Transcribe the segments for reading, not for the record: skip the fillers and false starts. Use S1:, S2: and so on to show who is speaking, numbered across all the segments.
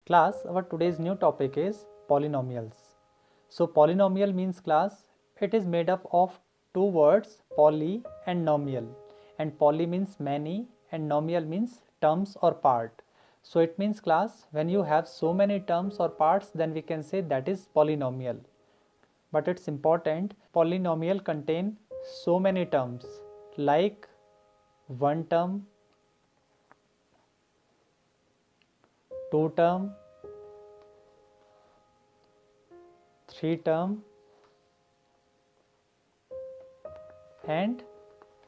S1: Class, our today's new topic is polynomials. So polynomial means class, it is made up of two words, poly and nomial. And poly means many and nomial means terms or part. So it means class, when you have so many terms or parts, then we can say that is polynomial. But it's important, polynomial contain so many terms like one term, two term, three term and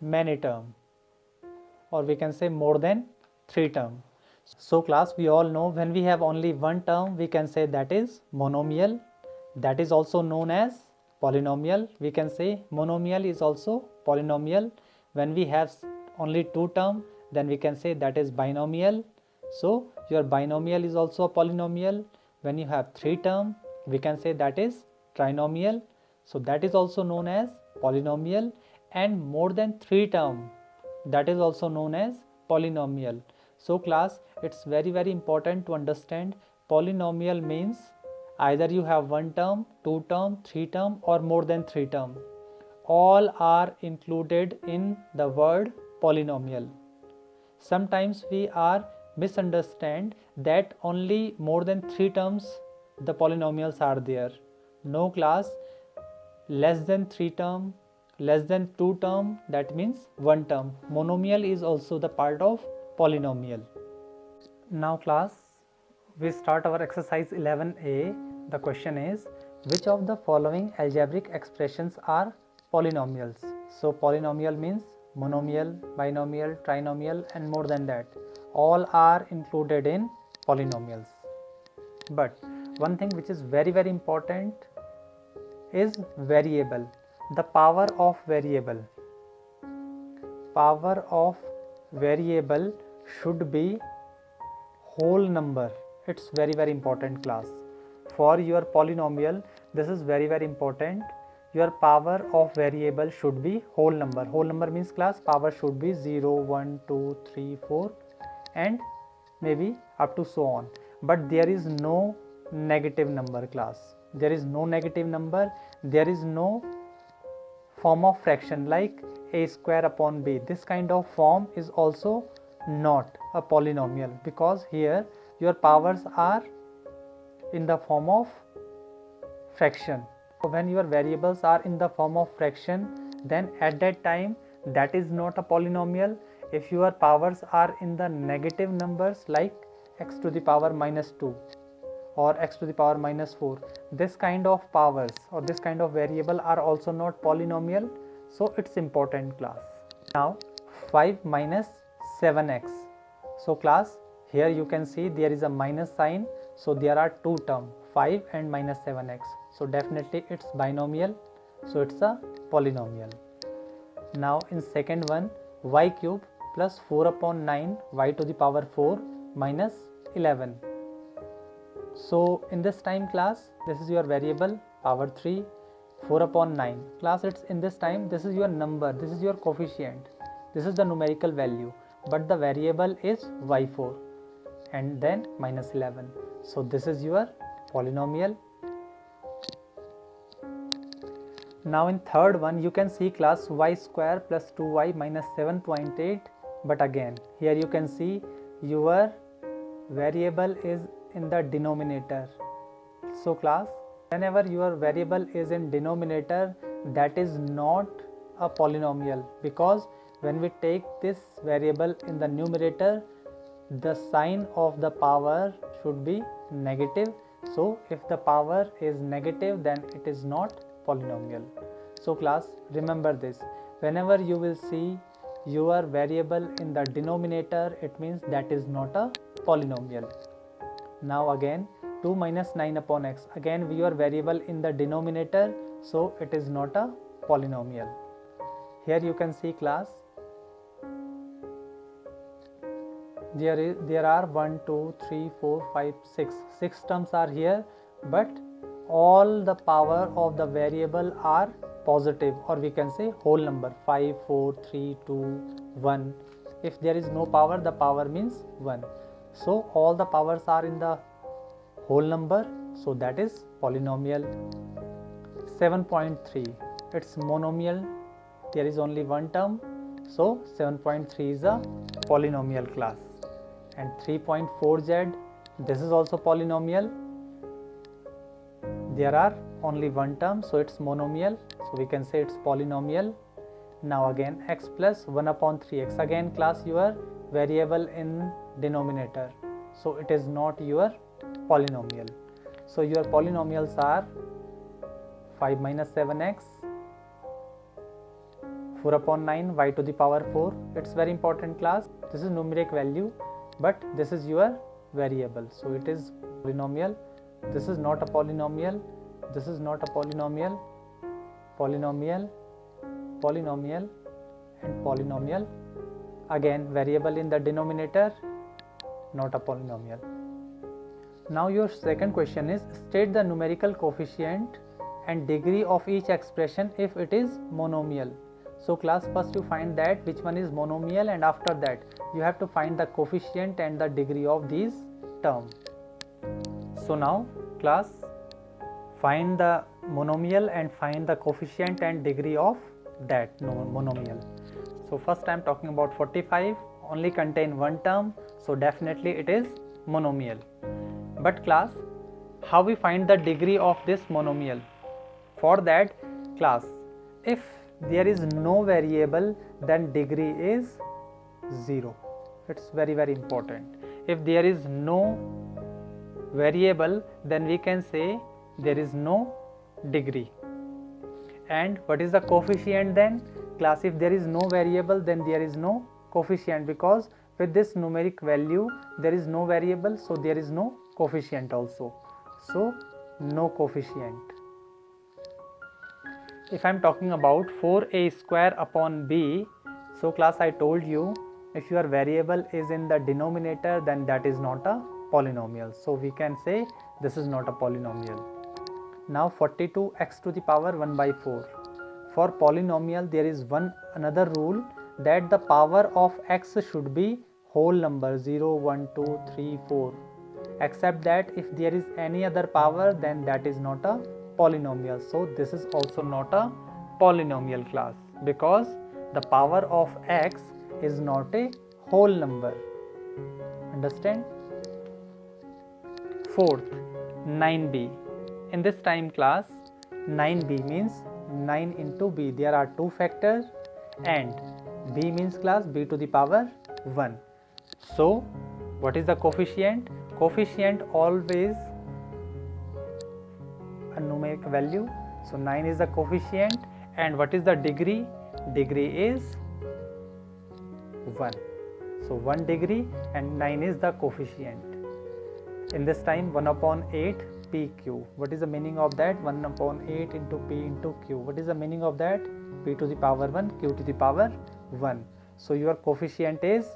S1: many term, or we can say more than three term. So class, we all know when we have only one term, we can say that is monomial. That is also known as polynomial. We can say monomial is also polynomial. When we have only two term, then we can say that is binomial. So your binomial is also a polynomial. When you have three term, we can say that is trinomial. So that is also known as polynomial. And more than three term, that is also known as polynomial. So class, it's very important to understand polynomial means either you have one term, two term, three term or more than three term. All are included in the word polynomial. Sometimes we are misunderstand that only more than three terms the polynomials are there. No class, less than three term, less than two term, that means one term. Monomial is also the part of polynomial. Now class, we start our exercise 11a. The question is, which of the following algebraic expressions are polynomials? So polynomial means monomial, binomial, trinomial and more than that. All are included in polynomials. But one thing which is very important is variable. The power of variable. Power of variable should be whole number. It's very important class. For your polynomial, this is very important. Your power of variable should be whole number. Whole number means class, power should be 0, 1, 2, 3, 4 and maybe up to so on. But there is no negative number class. There is no negative number. There is no form of fraction like a square upon b. This kind of form is also not a polynomial because here your powers are in the form of fraction. When your variables are in the form of fraction, then at that time that is not a polynomial. If your powers are in the negative numbers like x to the power minus 2 or x to the power minus 4, this kind of powers or this kind of variable are also not polynomial. So it's important class. Now 5 minus 7x. So class, here you can see there is a minus sign. So there are two terms, 5 and minus 7x. So definitely it's binomial. So it's a polynomial. Now in second one, y cube plus 4 upon 9 y to the power 4 minus 11. So in this time class, this is your variable power 3, 4 upon 9. Class, it's in this time, this is your number, this is your coefficient, this is the numerical value, but the variable is y4 and then minus 11. So this is your polynomial. Now in third one, you can see class y square plus 2y minus 7.8. But again, here you can see your variable is in the denominator. So class, whenever your variable is in denominator, that is not a polynomial, because when we take this variable in the numerator, the sign of the power should be negative. So if the power is negative, then it is not polynomial. So class, remember this, whenever you will see your variable in the denominator, it means that is not a polynomial. Now again 2 minus 9 upon x, again your variable in the denominator, so it is not a polynomial. Here you can see class, there are 1, 2, 3, 4, 5, 6 terms are here, but all the power of the variable are positive, or we can say whole number 5, 4, 3, 2, 1. If there is no power, the power means 1. So all the powers are in the whole number, so that is polynomial. 7.3, it's monomial, there is only one term, so 7.3 is a polynomial class. And 3.4z, this is also polynomial, there are only one term, so it's monomial, so we can say it's polynomial. Now again x plus 1 upon 3x, again class your variable in denominator, so it is not your polynomial. So your polynomials are 5 minus 7x, 4 upon 9 y to the power 4. It's very important class. This is numeric value, but this is your variable, so it is polynomial. This is not a polynomial, this is not a polynomial, polynomial, polynomial and polynomial. Again variable in the denominator, not a polynomial. Now your second question is, state the numerical coefficient and degree of each expression if it is monomial. So class, first you find that which one is monomial, and after that you have to find the coefficient and the degree of these terms. So now class, find the monomial and find the coefficient and degree of that monomial. So first I am talking about 45, only contain one term, so definitely it is monomial. But class, how we find the degree of this monomial? For that class, if there is no variable, then degree is 0. It's very important. If there is no variable, then we can say there is no degree. And what is the coefficient then? Class, if there is no variable, then there is no coefficient, because with this numeric value there is no variable, so there is no coefficient also, so no coefficient. If I am talking about 4a square upon b, so class, I told you if your variable is in the denominator, then that is not a polynomial, so we can say this is not a polynomial. Now 42 x to the power 1 by 4. For polynomial there is another rule, that the power of x should be whole number 0, 1, 2, 3, 4, except that if there is any other power, then that is not a polynomial. So this is also not a polynomial class, because the power of x is not a whole number. Understand? Fourth, 9b. In this time class, 9b means 9 into b. There are two factors, and b means class b to the power 1. So what is the coefficient? Coefficient always a numeric value, so 9 is the coefficient. And what is the degree? Degree is 1, so 1 degree, and 9 is the coefficient. In this time 1 upon 8 pq. What is the meaning of that? 1 upon 8 into p into q. What is the meaning of that? p to the power 1, q to the power 1. So your coefficient is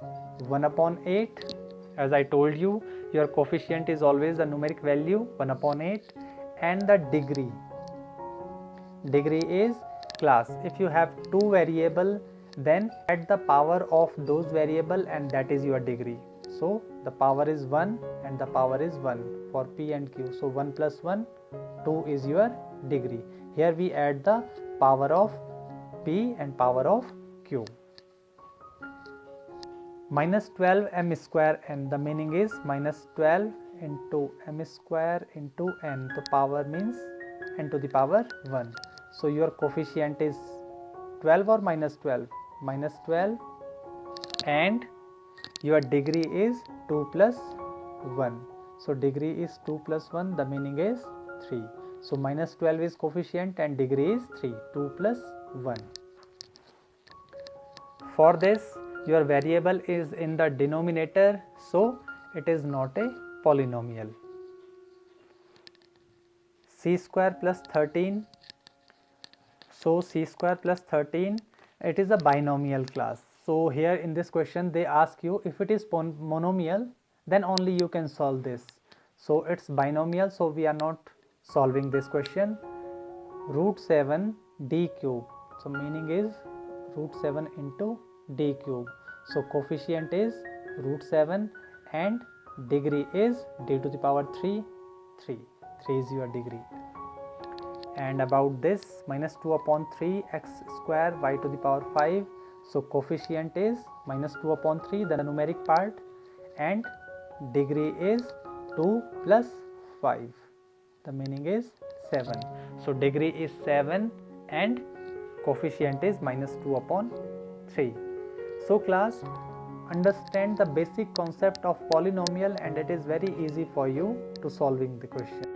S1: 1 upon 8. As I told you, your coefficient is always the numeric value 1 upon 8. And the degree is class, if you have two variable, then add the power of those variable, and that is your degree. So the power is 1 and the power is 1 for p and q, so 1 plus 1, 2 is your degree. Here we add the power of p and power of q. Minus 12 m square n, the meaning is minus 12 into m square into n, the power means n to the power 1. So your coefficient is 12 or minus 12? Minus 12, and your degree is 2 plus 1. So degree is 2 plus 1, the meaning is 3. So minus 12 is coefficient and degree is 3, 2 plus 1. For this, your variable is in the denominator, so it is not a polynomial. C square plus 13. So c square plus 13, it is a binomial class. So here in this question they ask you, if it is monomial, then only you can solve this. So it's binomial, so we are not solving this question. Root 7 d cube. So meaning is root 7 into d cube. So coefficient is root 7 and degree is d to the power 3. 3. 3 is your degree. And about this, minus 2 upon 3 x square y to the power 5. So coefficient is minus 2 upon 3, the numeric part, and degree is 2 plus 5. The meaning is 7. So degree is 7 and coefficient is minus 2 upon 3. So class, understand the basic concept of polynomial and it is very easy for you to solving the question.